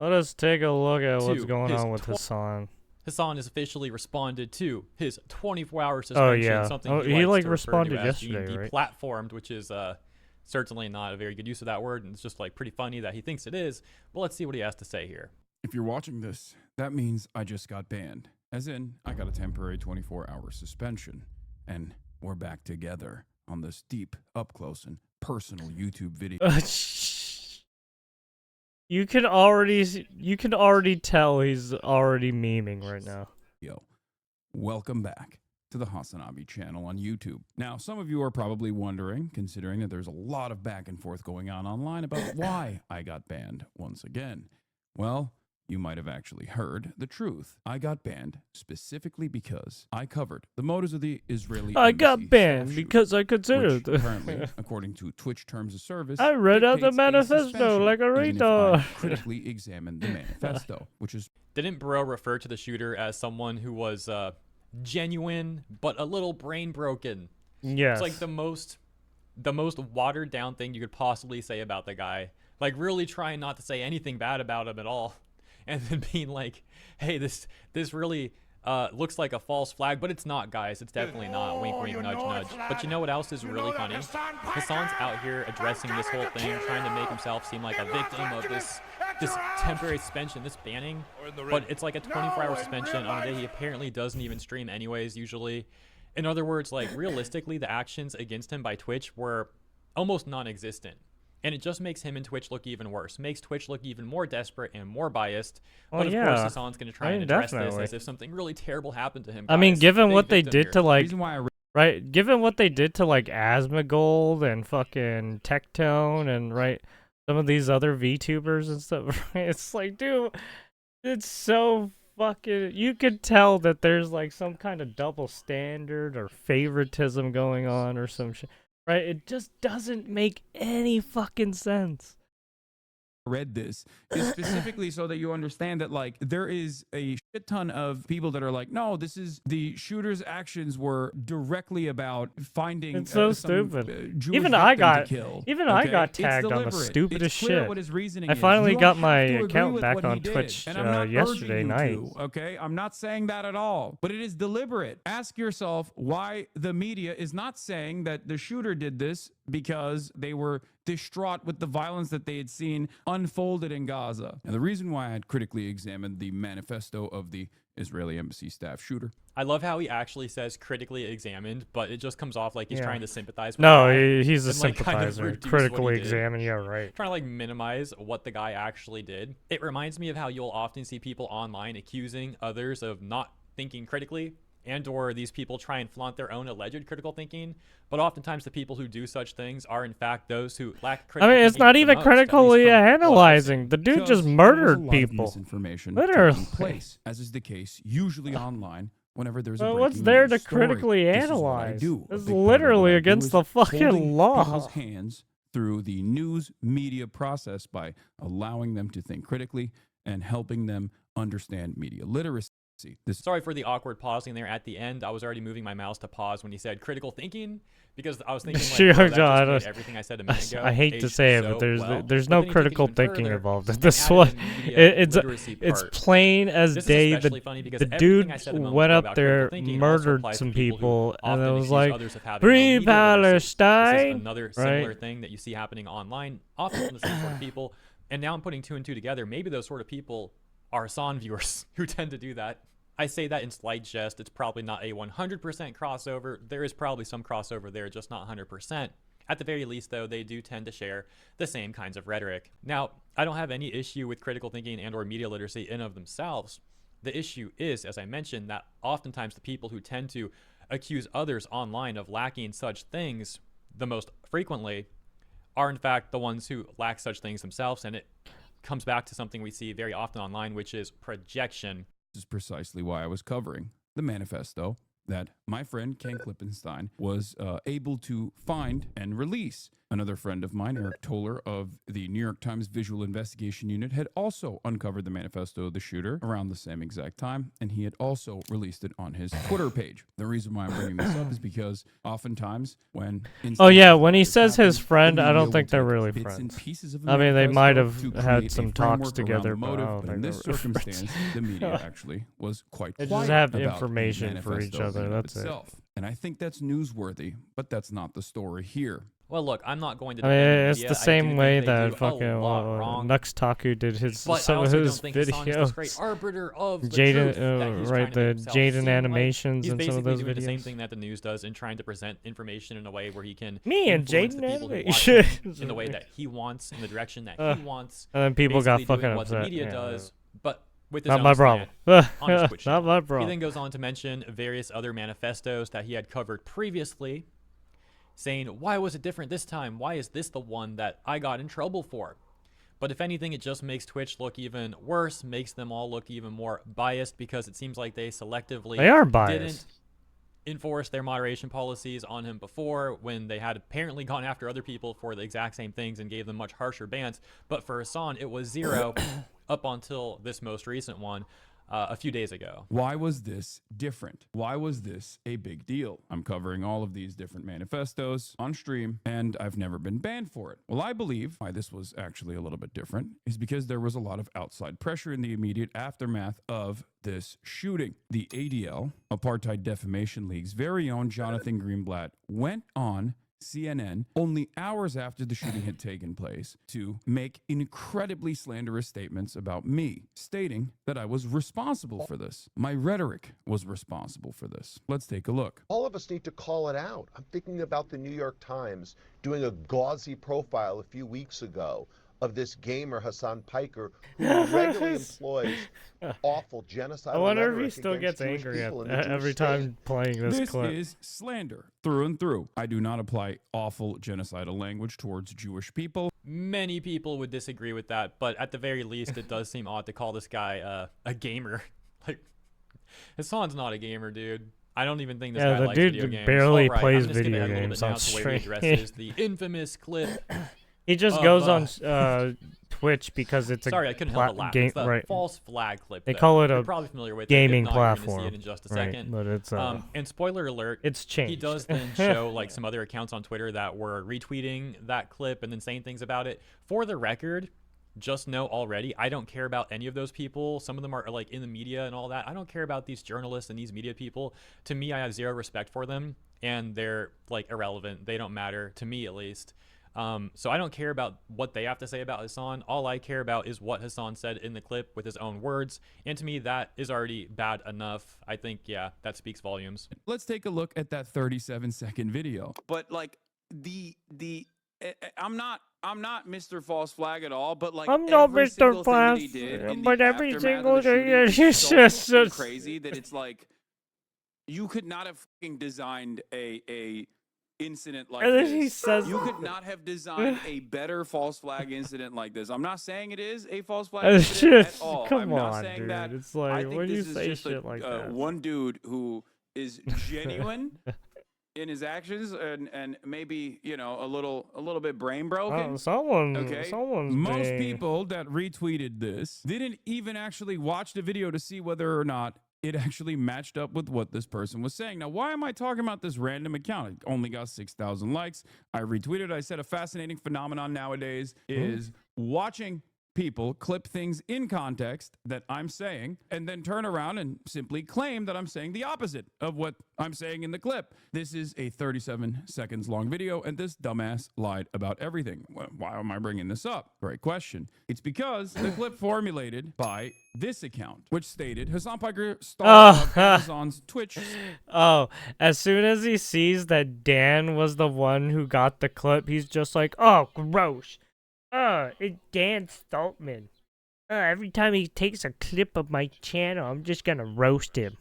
Let us take a look at what's to going his on with Hasan. Hasan has officially responded to his 24-hour Oh suspension, yeah. something Oh, he he likes like to refer to responded as being yesterday, right? deplatformed, which is certainly not a very good use of that word, and it's just like pretty funny that he thinks it is. But let's see what he has to say here. If you're watching this, that means I just got banned. As in, I got a temporary 24-hour suspension. And we're back together on this deep, up-close, and personal YouTube video. You can already tell he's already memeing right now. Welcome back to the HasanAbi channel on YouTube. Now, some of you are probably wondering, considering that there's a lot of back and forth going on online about why I got banned once again. Well, you might have actually heard the truth. I got banned specifically because I covered the motives of the Israeli I embassy got banned staff because I shooting, considered which apparently, according to Twitch terms of service, I read out the dictates manifesto suspension, like a even if I retard. critically examined the manifesto, which is Didn't Bro refer to the shooter as someone who was genuine but a little brain broken? Yes. It's like the most watered down thing you could possibly say about the guy. Like really trying not to say anything bad about him at all. And then being like, hey, this really looks like a false flag, but it's not, guys. It's definitely not. Wink, wink, nudge, nudge. But you know what else is really funny? Hasan's out here addressing this whole thing, trying to make himself seem like a victim of this temporary suspension, this banning. But it's like a 24-hour suspension on a day he apparently doesn't even stream anyways, usually. In other words, like realistically, the actions against him by Twitch were almost non-existent. And it just makes him and Twitch look even worse. Makes Twitch look even more desperate and more biased. But of course, Hasan's going to try and address this as if something really terrible happened to him. I mean, given what they did here. to like, right? Given what they did to like Asmongold and fucking Tectone and right, some of these other VTubers and stuff. Right? It's like, dude, it's so fucking. You could tell that there's like some kind of double standard or favoritism going on or some shit. Right? It just doesn't make any fucking sense. Read this is specifically so that you understand that like there is a shit ton of people that are like, no, this is the shooter's actions were directly about finding it's so some, stupid. Jewish Even I got kill, I got tagged on the stupidest shit. What his reasoning I finally got my is. account back on Twitch yesterday night. Okay, I'm not saying that at all, but it is deliberate. Ask yourself why the media is not saying that the shooter did this because they were distraught with the violence that they had seen unfolded in Gaza. And the reason why I had critically examined the manifesto of the Israeli embassy staff shooter. I love how he actually says critically examined, but it just comes off like he's trying to sympathize with no, the guy he's a and, like, sympathizer. kind of Critically examined, yeah, right. Trying to like minimize what the guy actually did. It reminds me of how you'll often see people online accusing others of not thinking critically, and or these people try and flaunt their own alleged critical thinking, but oftentimes the people who do such things are in fact those who lack critical thinking. I mean, it's not even critically analyzing. The dude just murdered people. Misinformation literally. Place, as is the case usually online whenever there's a well, breaking what's there to news story. critically analyze? It's literally against the fucking law. People's hands through the news media process by allowing them to think critically and helping them understand media literacy. Sorry for the awkward pausing there at the end. I was already moving my mouse to pause when he said critical thinking, because I was thinking like, that just made everything I said a minute ago. I hate to say it, but there's no critical thinking further, involved in this one. It's plain as day. The dude went up there, murdered some people, and it was like, "Free Palestine!" Another similar thing that you see happening online, often from the same sort of people. And now I'm putting two and two together. Maybe those sort of people are Hasan viewers who tend to do that. I say that in slight jest. It's probably not a 100% crossover. There is probably some crossover there, just not 100%. At the very least, though, they do tend to share the same kinds of rhetoric. Now, I don't have any issue with critical thinking and or media literacy in of themselves. The issue is, as I mentioned, that oftentimes the people who tend to accuse others online of lacking such things the most frequently are in fact the ones who lack such things themselves, and it comes back to something we see very often online, which is projection. This is precisely why I was covering the manifesto that my friend Ken Klippenstein was able to find and release. Another friend of mine, Eric Toller of the New York Times Visual Investigation Unit, had also uncovered the manifesto of the shooter around the same exact time, and he had also released it on his Twitter page. The reason why I'm bringing this up is because oftentimes when Oh yeah, instances when like he this says happen, his friend, the I media don't will think they're take really bits and friends. pieces of the I mean, they might manifesto have to had create a some framework talks around together, the but I motive, don't but in think this they're really friends. circumstance, the media actually was quite They quiet just have about the information for each manifesto in other. and of That's it. itself. And I think that's newsworthy, but that's not the story here. Well, look, I'm not going to I defend mean, the it's media. the I do same think way they that do fucking a lot wrong. Nuxtaku did his But I some of also his don't think Hasan is this great videos. arbiter of the Jaden, truth that he's right? trying to The make himself Jaden seem like. animations He's and some of basically those doing the same videos. thing that the news does and trying to present information in a way where he can Me and influence Jaden the people who watch him animations. in the way that he wants, in the direction that he wants. And then people got basically fucking doing what upset. the media Yeah, does, but with his not own my problem. slant on his Twitch Not channel. my He problem. then goes on to mention various other manifestos that he had covered previously, saying, why was it different this time? Why is this the one that I got in trouble for? But if anything, it just makes Twitch look even worse, makes them all look even more biased, because it seems like they selectively They are biased. didn't enforce their moderation policies on him before, when they had apparently gone after other people for the exact same things and gave them much harsher bans. But for Hasan, it was 0 up until this most recent one. A few days ago. Why was this different? Why was this a big deal? I'm covering all of these different manifestos on stream, and I've never been banned for it. Well, I believe why this was actually a little bit different is because there was a lot of outside pressure in the immediate aftermath of this shooting. The ADL, Apartheid Defamation League's very own Jonathan Greenblatt, went on CNN only hours after the shooting had taken place to make incredibly slanderous statements about me, stating that I was responsible for this. My rhetoric was responsible for this. Let's take a look. All of us need to call it out. I'm thinking about the New York Times doing a gauzy profile a few weeks ago of this gamer, Hasan Piker, who regularly employs awful genocidal I wonder if he rhetoric still against gets Jewish angry people at in the Jewish every state. time playing this clip. This is slander through and through. I do not apply awful genocidal language towards Jewish people. Many people would disagree with that, but at the very least, it does seem odd to call this guy a gamer. Like, Hasan's not a gamer, dude. I don't even think this Yeah, guy the likes dude video games. barely Alright, plays I'm gonna skip video ahead a little games bit now on to the way he stream. addresses the infamous clip. He just of, goes on Twitch because it's a Sorry, I couldn't help but laugh. It's the right. false flag clip. They though. call it You're a probably familiar with gaming it. If not, you're gonna platform. see it in just a Right, second. but it's And spoiler alert, it's changed. he does then show like some other accounts on Twitter that were retweeting that clip and then saying things about it. For the record, just know already, I don't care about any of those people. Some of them are like in the media and all that. I don't care about these journalists and these media people. To me, I have zero respect for them, and they're like irrelevant. They don't matter, to me at least. So I don't care about what they have to say about Hasan. All I care about is what Hasan said in the clip with his own words. And to me, that is already bad enough. I think, yeah, that speaks volumes. Let's take a look at that 37-second video. But like I'm not Mr. False Flag at all, but like I'm not every Mr. single thing that False, he did in but the every aftermath single of the thing shooting is is so just fucking crazy that it's like you could not have fucking designed a incident like And then this. he says, You could not have designed a better false flag incident like this. I'm not saying it is a false flag It's incident just, at all. come I'm not on, saying dude. that. It's I like, think when you this is say just shit like that. one dude who is genuine in his actions and maybe, you know, a little bit brain broken. Someone's Most being- people that retweeted this didn't even actually watch the video to see whether or not it actually matched up with what this person was saying. Now, why am I talking about this random account? It only got 6,000 likes. I retweeted. I said a fascinating phenomenon nowadays is watching people clip things in context that I'm saying and then turn around and simply claim that I'm saying the opposite of what I'm saying in the clip. This is a 37 seconds long video, and this dumbass lied about everything. Why am I bringing this up? Great question. It's because the clip formulated by this account, which stated Hasan Piker star of Amazon's Twitch. Oh, as soon as he sees that Dan was the one who got the clip, he's just like, oh, gross. It's Dan Stoltman. Every time he takes a clip of my channel, I'm just gonna roast him.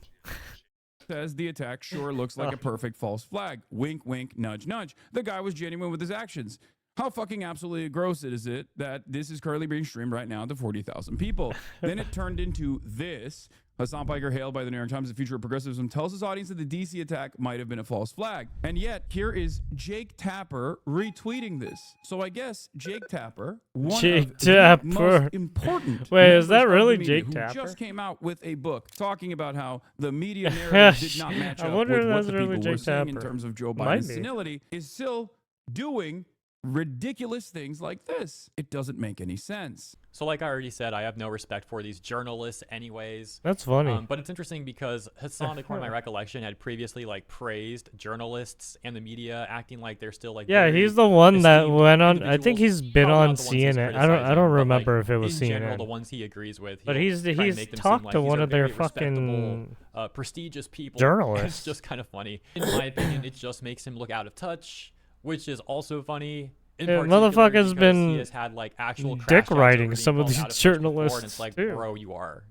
Says the attack sure looks like a perfect false flag. Wink, wink, nudge, nudge. The guy was genuine with his actions. How fucking absolutely gross is it that this is currently being streamed right now to 40,000 people? Then it turned into this. Hasan Piker, hailed by the New York Times as the future of progressivism, tells his audience that the DC attack might have been a false flag. And yet, here is Jake Tapper retweeting this. So I guess Jake Tapper, one Jake of the most Tapper. important Wait, is members that of really the media Jake who Tapper? just came out with a book talking about how the media narrative did not match I up wonder with if what that's the really people were Jake saying in Tapper. terms of Joe Might Biden's be. senility, is still doing ridiculous things like this. It doesn't make any sense. So like I already said, I have no respect for these journalists anyways. That's funny. But it's interesting because Hasan, according to my recollection, had previously like praised journalists and the media, acting like they're still like Yeah, very he's the one that esteemed went on. I think individuals. he's been Probably on not the ones he's CNN. I criticizing, don't but, remember like, if it was in CNN. general, the ones he agrees with. But he'll he's try and make them seem talked like to these one are of their very respectable, fucking prestigious people. journalists. It's just kind of funny. In my opinion, it just makes him look out of touch, which is also funny. Yeah, Particular motherfucker's because been he has had like actual dick crash outs over riding being some of called these out of touch before, and journalists, it's like, too. bro, you are.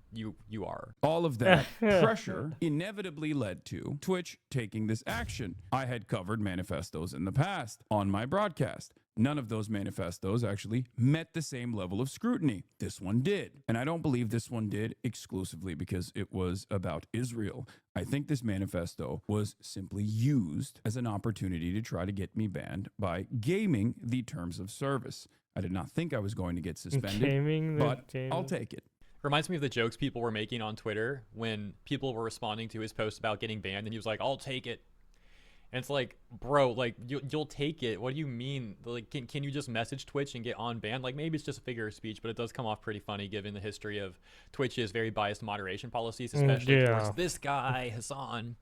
All of that pressure inevitably led to Twitch taking this action. I had covered manifestos in the past on my broadcast. None of those manifestos actually met the same level of scrutiny. This one did. And I don't believe this one did exclusively because it was about Israel. I think this manifesto was simply used as an opportunity to try to get me banned by gaming the terms of service. I did not think I was going to get suspended, but I'll take it. Reminds me of the jokes people were making on Twitter when people were responding to his post about getting banned, and he was like, "I'll take it." And it's like, bro, like you'll take it. What do you mean? Like, can you just message Twitch and get unbanned? Like, maybe it's just a figure of speech, but it does come off pretty funny given the history of Twitch's very biased moderation policies, especially towards this guy, Hasan.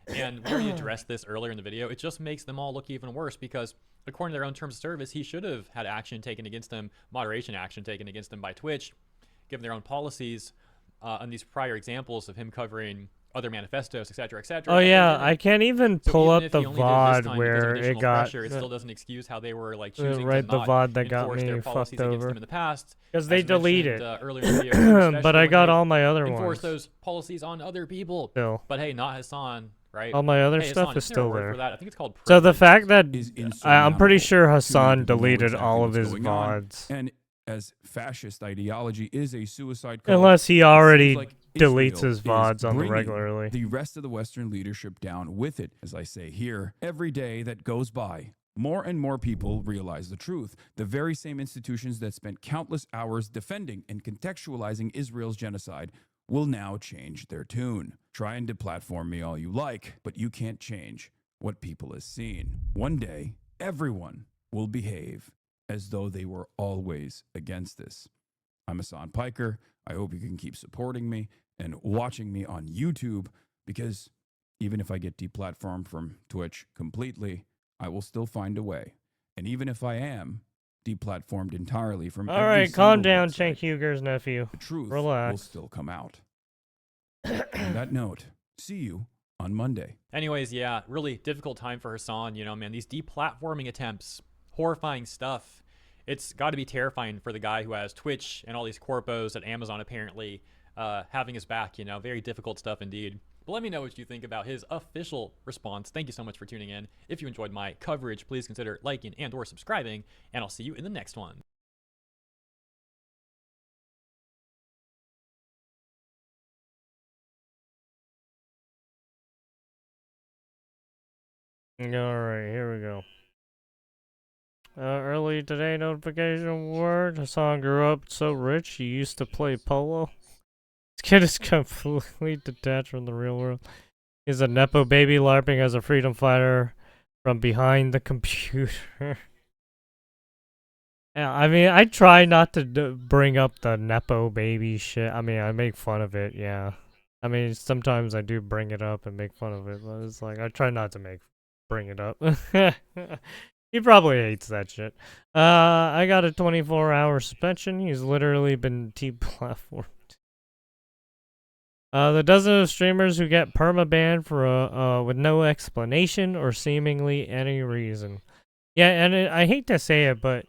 And we already addressed this earlier in the video. It just makes them all look even worse because, according to their own terms of service, he should have had action taken against him, moderation action taken against him by Twitch, given their own policies on these prior examples of him covering other manifestos, etc., etc. Oh yeah, I can't even So pull even up if the he only did this VOD time because of where it additional got pressure, it still doesn't excuse how they were like the choosing to not VOD that got enforce me their policies fucked against over him in the past. because they As mentioned, deleted. earlier in the video, But I when got they all my other enforce ones. those policies on other people. Still, But hey, not Hasan, right? all my other Hey, stuff Hasan, is isn't there a still word there. for that? I think it's called So the privilege. fact that Is I'm pretty insurmountable sure to Hasan people know deleted exactly all of what's his going on. VODs. And as fascist ideology is a suicide cult, Unless he it already seems like deletes Israel his is VODs on the bringing regularly. the rest of the Western leadership down with it. As I say here, every day that goes by, more and more people realize the truth. The very same institutions that spent countless hours defending and contextualizing Israel's genocide will now change their tune. Try and deplatform me all you like, but you can't change what people have seen. One day, everyone will behave as though they were always against this. I'm Hasan Piker. I hope you can keep supporting me and watching me on YouTube, because even if I get deplatformed from Twitch completely, I will still find a way. And even if I am deplatformed entirely from All every right, calm single down, website, Cenk Huger's nephew. the truth will Relax. still come out. On that note, see you on Monday. Anyways, yeah, really difficult time for Hasan. You know, man, these deplatforming attempts, horrifying stuff. It's got to be terrifying for the guy who has Twitch and all these corpos at Amazon apparently having his back. You know, very difficult stuff indeed. But let me know what you think about his official response. Thank you so much for tuning in. If you enjoyed my coverage, please consider liking and or subscribing, and I'll see you in the next one. Alright, here we go. Early today notification word. Hasan grew up so rich he used to play polo. This kid is completely detached from the real world. He's a Nepo baby LARPing as a freedom fighter from behind the computer. Yeah, I mean, I try not to bring up the Nepo baby shit. I mean, I make fun of it, yeah. I mean, sometimes I do bring it up and make fun of it, but it's like, I try not to bring it up. He probably hates that shit. I got a 24-hour suspension. He's literally been deplatformed. The dozen of streamers who get perma-banned for with no explanation or seemingly any reason. Yeah, and I hate to say it, but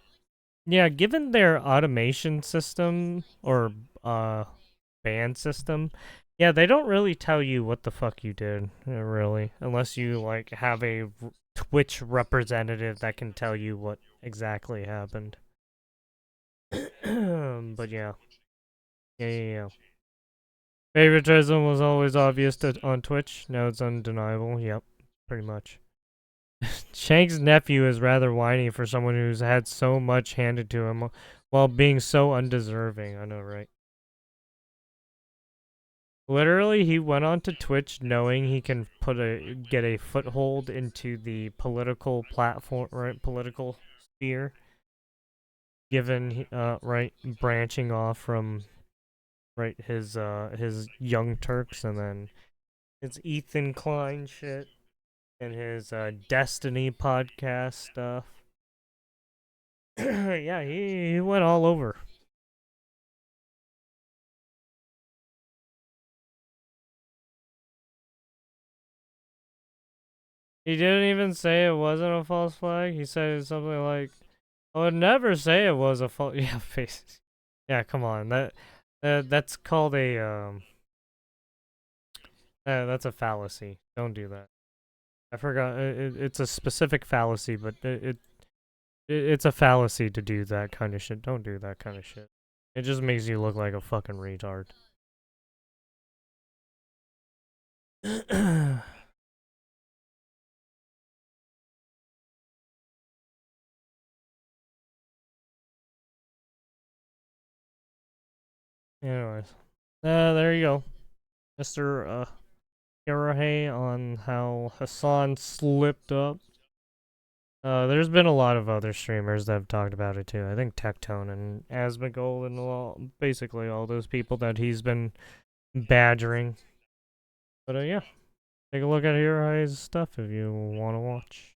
yeah, given their automation system or ban system, yeah, they don't really tell you what the fuck you did, really, unless you like have a Twitch representative that can tell you what exactly happened. But yeah. Yeah. Favoritism was always obvious on Twitch. Now it's undeniable. Yep, pretty much. Shank's nephew is rather whiny for someone who's had so much handed to him while being so undeserving. I know, right? Literally, he went onto Twitch knowing he can get a foothold into the political platform, right? Political sphere. Given, right, branching off from, right, his Young Turks and then his Ethan Klein shit and his Destiny podcast stuff. Yeah, he went all over. He didn't even say it wasn't a false flag. He said something like, "I would never say it was a false." Yeah, face. Yeah, come on. That's called a that's a fallacy. Don't do that. I forgot. It's a specific fallacy, but it's a fallacy to do that kind of shit. Don't do that kind of shit. It just makes you look like a fucking retard. Anyways, there you go, Mr. Karahe on how Hasan slipped up. There's been a lot of other streamers that have talked about it too. I think Tectone and Asmongold and basically all those people that he's been badgering. But yeah, take a look at Karahe's stuff if you want to watch.